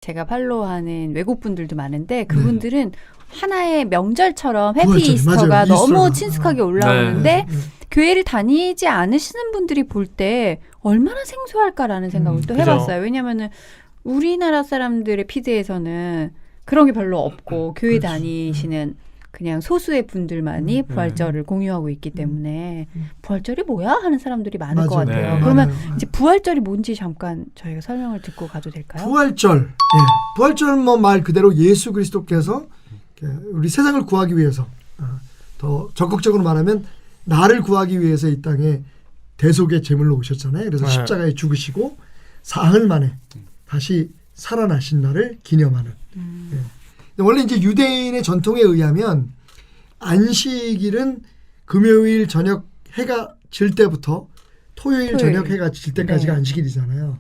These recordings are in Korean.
제가 팔로우하는 외국 분들도 많은데 그분들은 하나의 명절처럼 해피 이스터가 맞아요. 너무 이스터가. 친숙하게 올라오는데 교회를 다니지 않으시는 분들이 볼 때 얼마나 생소할까라는 생각을 또 해봤어요. 왜냐하면은 우리나라 사람들의 피드에서는 그런 게 별로 없고 교회 다니시는 그냥 소수의 분들만이 부활절을 공유하고 있기 때문에 부활절이 뭐야 하는 사람들이 많을 것 같아요. 네. 그러면 맞아요. 이제 부활절이 뭔지 잠깐 저희가 설명을 듣고 가도 될까요? 부활절. 부활절은 뭐 말 그대로 예수 그리스도께서 우리 세상을 구하기 위해서 더 적극적으로 말하면 나를 구하기 위해서 이 땅에 대속의 제물로 오셨잖아요. 그래서 십자가에 죽으시고 사흘 만에 다시 살아나신 날을 기념하는. 원래 이제 유대인의 전통에 의하면 안식일은 금요일 저녁 해가 질 때부터 토요일 저녁 해가 질 때까지가 안식일이잖아요.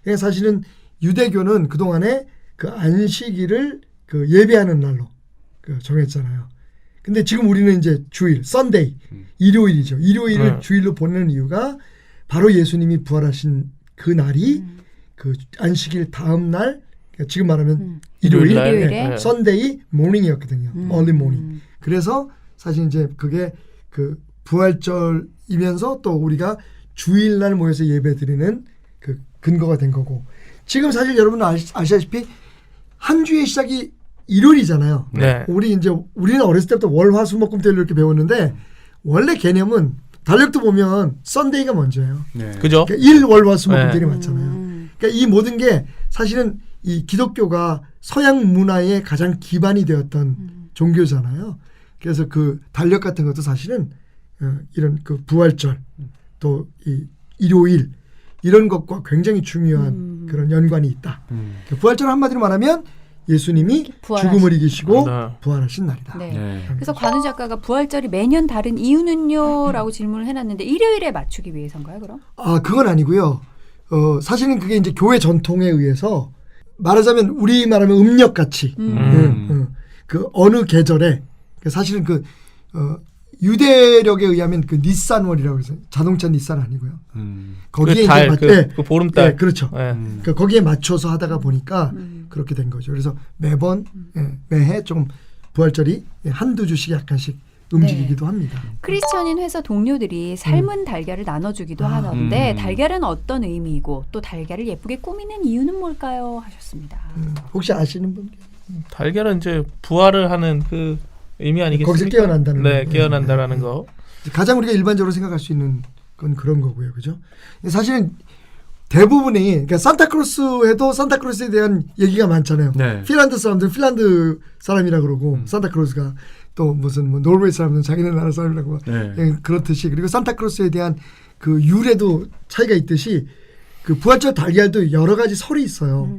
그러니까 사실은 유대교는 그동안에 그 안식일을 그 예배하는 날로 정했잖아요. 근데 지금 우리는 이제 주일, 썬데이, 일요일이죠. 일요일을 주일로 보내는 이유가 바로 예수님이 부활하신 그 날이 그 안식일 다음 날, 그러니까 지금 말하면 일요일에 썬데이 모닝이었거든요. early morning. 그래서 사실 이제 그게 그 부활절이면서 또 우리가 주일날 모여서 예배드리는 그 근거가 된 거고, 지금 사실 여러분 아시다시피 한 주의 시작이 일요일이잖아요. 우리는 어렸을 때부터 월화수목금토일 이렇게 배웠는데 원래 개념은 달력도 보면 썬데이가 먼저예요. 그죠? 그러니까 일월화수목금토일이 맞잖아요. 그러니까 이 모든 게 사실은 이 기독교가 서양 문화의 가장 기반이 되었던 종교잖아요. 그래서 그 달력 같은 것도 사실은 이런 그 부활절 또 이 일요일 이런 것과 굉장히 중요한 그런 연관이 있다. 부활절 한마디로 말하면 예수님이 죽음을 이기시고 부활하신 날이다. 그래서 관우 작가가 부활절이 매년 다른 이유는요? 라고 질문을 해놨는데 일요일에 맞추기 위해서인가요, 그럼? 그건 아니고요. 사실은 그게 이제 교회 전통에 의해서 말하자면 우리 말하면 음력같이 그 어느 계절에 사실은 그 유대력에 의하면 그 니산월이라고 해서 자동차 니산 아니고요. 거기에 그 보름달. 그렇죠. 그러니까 거기에 맞춰서 하다가 보니까 그렇게 된 거죠. 그래서 매번 매해 좀 부활절이 한두 주씩 약간씩 움직이기도 합니다. 크리스천인 회사 동료들이 삶은 달걀을 나눠주기도 하는데 달걀은 어떤 의미이고 또 달걀을 예쁘게 꾸미는 이유는 뭘까요? 하셨습니다. 혹시 아시는 분? 달걀은 이제 부활을 하는 그 의미 아니겠습니까? 거기서 깨어난다는 거. 깨어난다라는 거. 가장 우리가 일반적으로 생각할 수 있는 건 그런 거고요. 그죠? 사실은 대부분이 그러니까 산타크로스에도 산타크로스에 대한 얘기가 많잖아요. 핀란드 사람들은 핀란드 사람이라 그러고 산타크로스가 또 무슨 뭐 노르웨이 사람들은 자기네 나라 사람이라고 그렇듯이, 그리고 산타크로스에 대한 그 유래도 차이가 있듯이 그 부활절 달걀도 여러 가지 설이 있어요.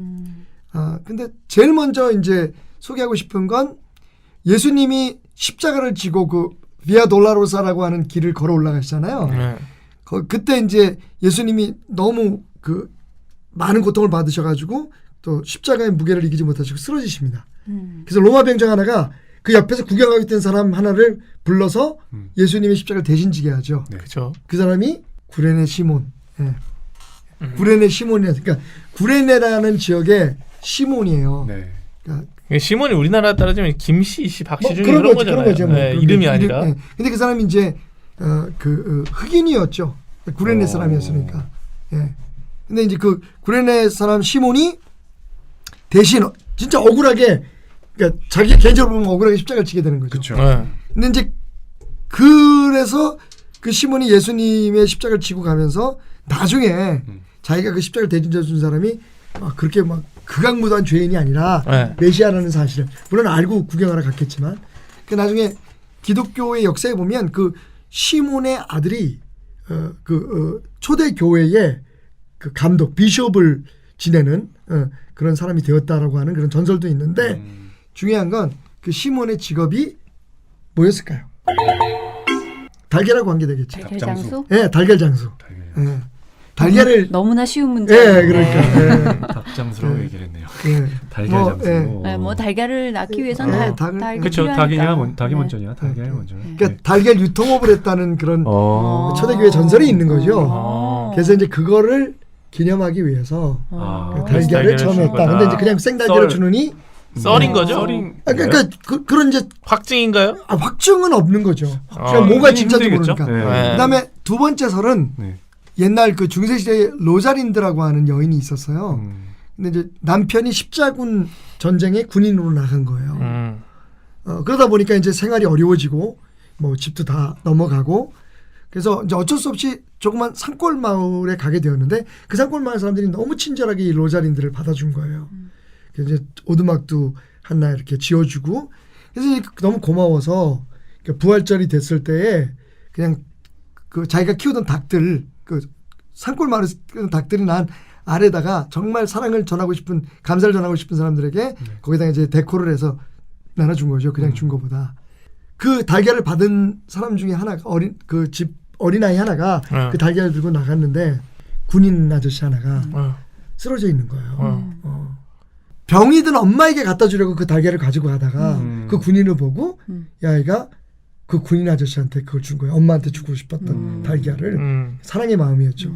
근데 제일 먼저 이제 소개하고 싶은 건 예수님이 십자가를 지고 그 비아 돌라로사라고 하는 길을 걸어 올라가시잖아요. 그때 이제 예수님이 너무 그 많은 고통을 받으셔가지고 또 십자가의 무게를 이기지 못하시고 쓰러지십니다. 그래서 로마 병장 하나가 그 옆에서 구경하고 있던 사람 하나를 불러서 예수님의 십자가를 대신 지게 하죠. 그렇죠. 그 사람이 구레네 시몬. 구레네 시몬이야. 그러니까 구레네라는 지역의 시몬이에요. 그러니까 시몬이 우리나라 따라주면 김씨, 씨, 박씨 중에 그런 거잖아요. 거죠. 이름이 아니라. 근데 그 사람이 이제 흑인이었죠. 구레네 사람이었으니까. 근데 이제 그 구레네 사람 시몬이 대신 진짜 억울하게, 그러니까 자기 개인적으로 보면 억울하게 십자가를 지게 되는 거죠. 그렇죠. 근데 이제 그래서 그 시몬이 예수님의 십자가를 지고 가면서 나중에 자기가 그 십자가를 대신해 준 사람이 그렇게 막 극악무도한 죄인이 아니라 메시아라는 사실을 물론 알고 구경하러 갔겠지만, 그 나중에 기독교의 역사에 보면 그 시몬의 아들이 초대 교회의 그 감독 비숍을 지내는 그런 사람이 되었다라고 하는 그런 전설도 있는데 중요한 건 그 시몬의 직업이 뭐였을까요? 달걀하고 관계되겠죠. 달걀 장수? 네, 달걀 장수. 달걀을 너무나 쉬운 문제. 그러니까. 닭장수라고 얘기를 했네요. 달걀 뭐, 장수. 뭐 달걀을 낳기 위해서는 닭이 그렇죠. 필요하니까. 닭이 먼저냐. 달걀 먼저. 그러니까 달걀 유통업을 했다는 그런 초대교회 전설이 있는 거죠. 그래서 이제 그거를 기념하기 위해서 어. 그 달걀을 처음 했다. 근데 이제 그냥 생달걀을 주느니 썰인 거죠? 썰인. 그러니까 그런 이제 확증인가요? 확증은 없는 거죠. 그냥 어, 뭐가 진짜인지 힘들겠죠? 모르니까. 네. 그다음에 두 번째 설은 네. 옛날 그 중세 시대에 로자린드라고 하는 여인이 있었어요. 근데 이제 남편이 십자군 전쟁에 군인으로 나간 거예요. 그러다 보니까 이제 생활이 어려워지고 뭐 집도 다 넘어가고 그래서 이제 어쩔 수 없이 조그만 산골 마을에 가게 되었는데 그 산골 마을 사람들이 너무 친절하게 이 로자린드를 받아준 거예요. 그래서 이제 오두막도 하나 이렇게 지어주고 그래서 이제 너무 고마워서 부활절이 됐을 때에 그냥 그 자기가 키우던 닭들 그 산골 마을에서 키우던 닭들이 난 아래다가 정말 사랑을 전하고 싶은 감사를 전하고 싶은 사람들에게 거기다가 이제 데코를 해서 나눠준 거죠. 그냥 준 거보다. 그 달걀을 받은 사람 중에 하나가 어린아이 하나가 그 달걀을 들고 나갔는데 군인 아저씨 하나가 쓰러져 있는 거예요. 병이 든 엄마에게 갖다 주려고 그 달걀을 가지고 가다가 그 군인을 보고 이 아이가 그 군인 아저씨한테 그걸 준 거예요. 엄마한테 주고 싶었던 달걀을. 사랑의 마음이었죠.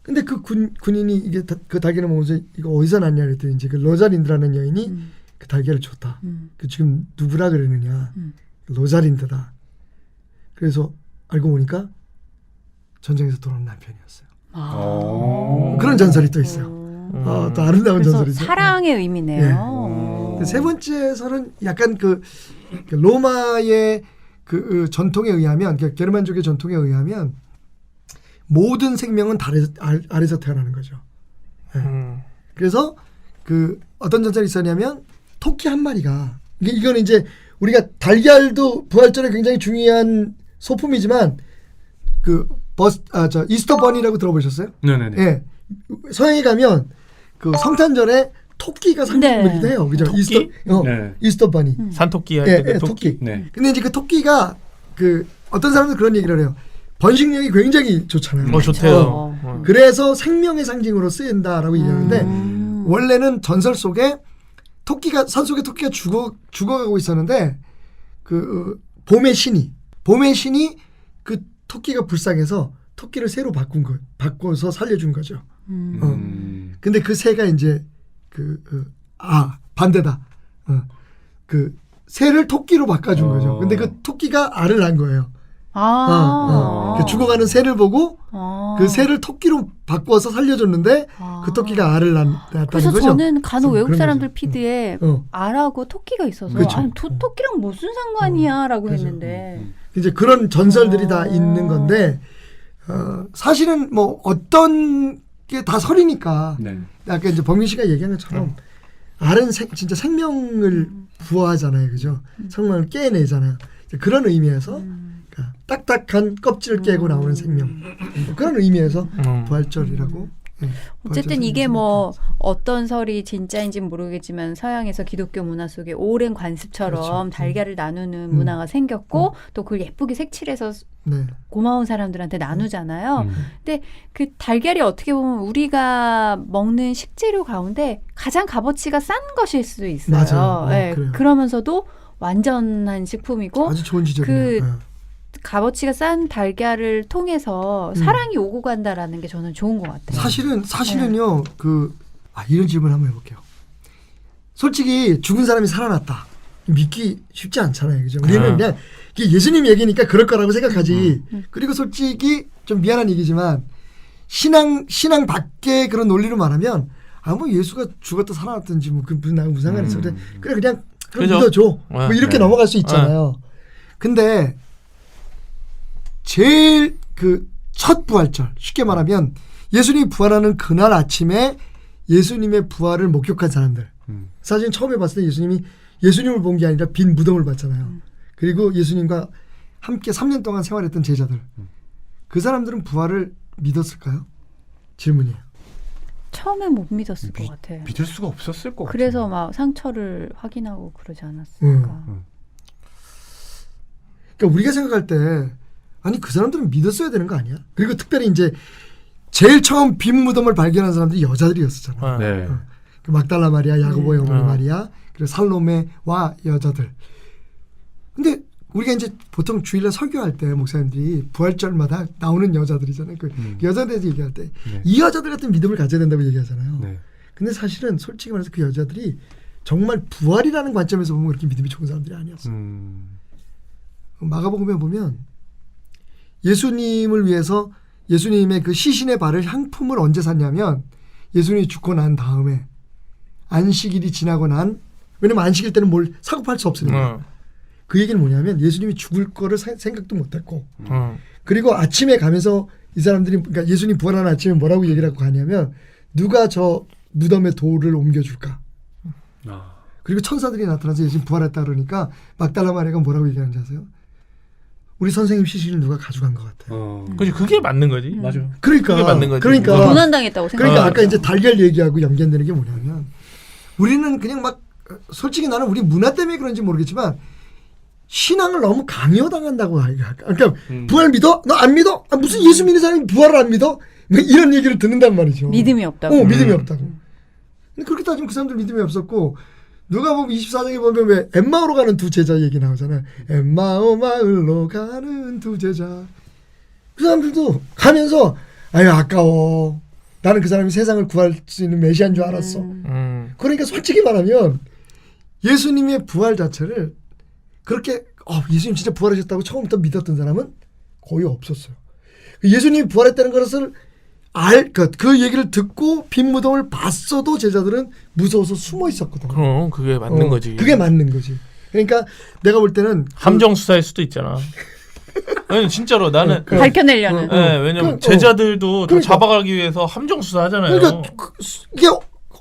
근데 그 군인이 이게 그 달걀을 먹으면서 이거 어디서 났냐 그랬더니 이제 그 로자린드라는 여인이 그 달걀을 줬다. 그 지금 누구라 그러느냐. 로자린드다. 그래서 알고 보니까 전쟁에서 돌아온 남편이었어요. 그런 전설이 또 있어요. 또 아름다운 그래서 전설이죠. 사랑의 의미네요. 세 번째 설은 약간 그 로마의 그 전통에 의하면 게르만족의 전통에 의하면 모든 생명은 알에서 태어나는 거죠. 그래서 그 어떤 전설이 있었냐면 토끼 한 마리가 이거는 이제 우리가 달걀도 부활절에 굉장히 중요한 소품이지만 그 이스터 버니라고 들어보셨어요? 네네네. 예. 서양에 가면 그 성탄절에 토끼가 상징이기도 해요. 그죠? 토끼? 이스터 버니. 산토끼 할 예, 때 예, 토끼. 토끼. 네. 근데 이제 그 토끼가 그 어떤 사람들 그런 얘기를 해요. 번식력이 굉장히 좋잖아요. 좋대요. 그래서 생명의 상징으로 쓰인다라고 얘기하는데 원래는 전설 속에 토끼가 산속에 토끼가 죽어가고 있었는데 그 봄의 신이 그 토끼가 불쌍해서 토끼를 새로 바꿔서 살려준 거죠. 근데 그 새가 이제 반대다. 그 새를 토끼로 바꿔준 거죠. 근데 그 토끼가 알을 낳은 거예요. 그 죽어가는 새를 보고 그 새를 토끼로 바꿔서 살려줬는데 그 토끼가 알을 낳았다는 그래서 거죠. 저는 간혹 외국 그런 사람들 거죠. 피드에 알하고 토끼가 있어서 그렇죠. 아니 토끼랑 무슨 상관이야라고 그렇죠. 했는데 이제 그런 전설들이 다 있는 건데 사실은 뭐 어떤 게 다 설이니까 네. 아까 이제 범민 씨가 얘기한 것처럼 알은 진짜 생명을 부화하잖아요, 그죠? 생명을 깨내잖아요. 그런 의미에서 그러니까 딱딱한 껍질을 깨고 나오는 생명 그런 의미에서 부활절이라고. 어쨌든 이게 뭐 어떤 설이 진짜인지는 모르겠지만 서양에서 기독교 문화 속에 오랜 관습처럼 그렇죠. 달걀을 나누는 문화가 생겼고 또 그걸 예쁘게 색칠해서 네. 고마운 사람들한테 나누잖아요. 근데 그 달걀이 어떻게 보면 우리가 먹는 식재료 가운데 가장 값어치가 싼 것일 수도 있어요. 맞아요. 네, 그래요. 그러면서도 완전한 식품이고 아주 좋은 지적이네요. 값어치가 싼 달걀을 통해서 사랑이 오고 간다라는 게 저는 좋은 것 같아요. 사실은요. 이런 질문 한번 해볼게요. 솔직히 죽은 사람이 살아났다. 믿기 쉽지 않잖아요, 그죠? 우리는 그냥 이게 예수님 얘기니까 그럴 거라고 생각하지. 그리고 솔직히 좀 미안한 얘기지만 신앙 밖에 그런 논리로 말하면 뭐 예수가 죽었다 살아났든지 뭐 무슨 상관이 있어. 그냥 믿어줘. 뭐 이렇게 넘어갈 수 있잖아요. 근데 제일 첫 부활절, 쉽게 말하면 예수님이 부활하는 그날 아침에 예수님의 부활을 목격한 사람들. 사실 처음에 봤을 때 예수님을 본 게 아니라 빈 무덤을 봤잖아요. 그리고 예수님과 함께 3년 동안 생활했던 제자들. 그 사람들은 부활을 믿었을까요? 질문이에요. 처음엔 못 믿었을 것 같아. 믿을 수가 없었을 것 같아요. 그래서 막 상처를 확인하고 그러지 않았을까. 그러니까 우리가 생각할 때 아니 그 사람들은 믿었어야 되는 거 아니야? 그리고 특별히 이제 제일 처음 빈 무덤을 발견한 사람들이 여자들이었었잖아요. 네. 그 막달라 마리아, 야고보의 어머니 마리아, 그리고 살로메와 여자들. 근데 우리가 이제 보통 주일날 설교할 때 목사님들이 부활절마다 나오는 여자들이잖아요. 그 여자에 대해서 얘기할 때 이 여자들 같은 믿음을 가져야 된다고 얘기하잖아요. 네. 근데 사실은 솔직히 말해서 그 여자들이 정말 부활이라는 관점에서 보면 그렇게 믿음이 좋은 사람들이 아니었어요. 마가복음에 보면 예수님을 위해서 예수님의 그 시신에 바를 향품을 언제 샀냐면 예수님이 죽고 난 다음에 안식일이 지나고 난 왜냐면 안식일 때는 뭘 사고 팔 수 없으니까 그 얘기는 뭐냐면 예수님이 죽을 거를 생각도 못했고 그리고 아침에 가면서 이 사람들이 그러니까 예수님 부활하는 아침에 뭐라고 얘기를 하고 가냐면 누가 저 무덤에 돌을 옮겨줄까 그리고 천사들이 나타나서 예수님 부활했다 그러니까 막달라 마리아가 뭐라고 얘기하는지 아세요? 우리 선생님 시신을 누가 가져간 것 같아요. 그지 그게 맞는 거지. 맞아. 그러니까 그게 맞는 거지. 그러니까 고난당했다고 생각. 그러니까 아까 이제 달걀 얘기하고 연결되는 게 뭐냐면 우리는 그냥 막 솔직히 나는 우리 문화 때문에 그런지 모르겠지만 신앙을 너무 강요당한다고 할까. 그러니까 부활 믿어? 너 안 믿어? 아, 무슨 예수 믿는 사람이 부활을 안 믿어? 뭐 이런 얘기를 듣는단 말이죠. 믿음이 없다고. 믿음이 없다고. 근데 그렇게 따지면 그 사람들 믿음이 없었고 누가 보면 24장에 보면 왜 엠마오로 가는 두 제자 얘기 나오잖아요. 엠마오 마을로 가는 두 제자. 그 사람들도 가면서 아유 아까워. 나는 그 사람이 세상을 구할 수 있는 메시아인 줄 알았어. 그러니까 솔직히 말하면 예수님의 부활 자체를 그렇게 예수님 진짜 부활하셨다고 처음부터 믿었던 사람은 거의 없었어요. 예수님이 부활했다는 것을 그 얘기를 듣고 빈 무덤을 봤어도 제자들은 무서워서 숨어 있었거든. 그럼 그게 맞는 거지. 그게 맞는 거지. 그러니까 내가 볼 때는 함정 수사일 수도 있잖아. 아니 진짜로 나는 밝혀내려는. 네, 왜냐면 제자들도 다 잡아가기 위해서 함정 수사하잖아요. 그러니까 이게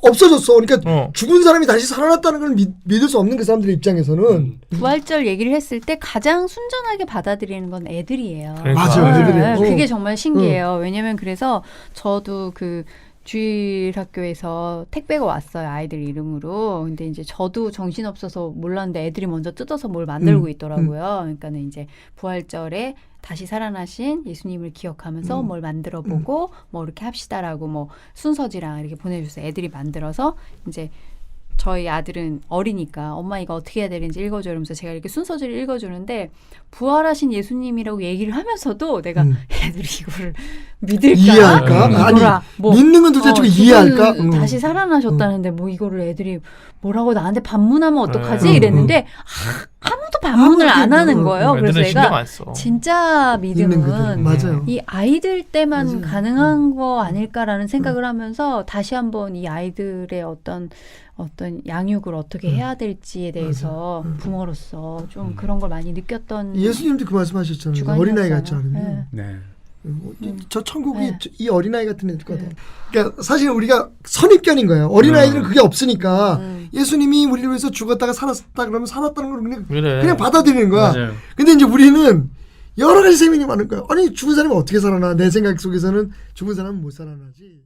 없어졌어. 그러니까 죽은 사람이 다시 살아났다는 걸 믿을 수 없는 그 사람들의 입장에서는 부활절 얘기를 했을 때 가장 순전하게 받아들이는 건 애들이에요. 그러니까. 맞아요. 애들이. 네, 그게 정말 신기해요. 왜냐면 그래서 저도 그 주일학교에서 택배가 왔어요. 아이들 이름으로. 근데 이제 저도 정신없어서 몰랐는데 애들이 먼저 뜯어서 뭘 만들고 있더라고요. 그러니까는 이제 부활절에 다시 살아나신 예수님을 기억하면서 뭘 만들어보고 뭐 이렇게 합시다라고 뭐 순서지랑 이렇게 보내주세요. 애들이 만들어서 이제 저희 아들은 어리니까 엄마 이거 어떻게 해야 되는지 읽어줘 이러면서 제가 이렇게 순서지를 읽어주는데 부활하신 예수님이라고 얘기를 하면서도 내가 애들이 이거를 믿을까? 이해할까? 아니 믿는 건 도대체 이해할까? 다시 살아나셨다는데 뭐 이거를 애들이 뭐라고 나한테 반문하면 어떡하지? 이랬는데 아무도 반문을 안 하는 거예요. 그래서 내가 진짜 믿음은 맞아요. 이 아이들 때만 가능한 거 아닐까라는 생각을 하면서 다시 한번 이 아이들의 어떤 양육을 어떻게 해야 될지에 대해서 부모로서 좀 그런 걸 많이 느꼈던 예수님도 그 말씀하셨잖아요. 어린아이 같지 않으면. 네. 저 천국이 이 어린아이 같은 애들 거든. 그러니까 사실 우리가 선입견인 거예요. 어린아이들은 그게 없으니까 예수님이 우리를 위해서 죽었다가 살았다 그러면 살았다는 걸 그냥 받아들이는 거야. 맞아요. 근데 이제 우리는 여러 가지 세민이 많은 거야. 아니 죽은 사람이 어떻게 살아나? 내 생각 속에서는 죽은 사람은 못 살아나지.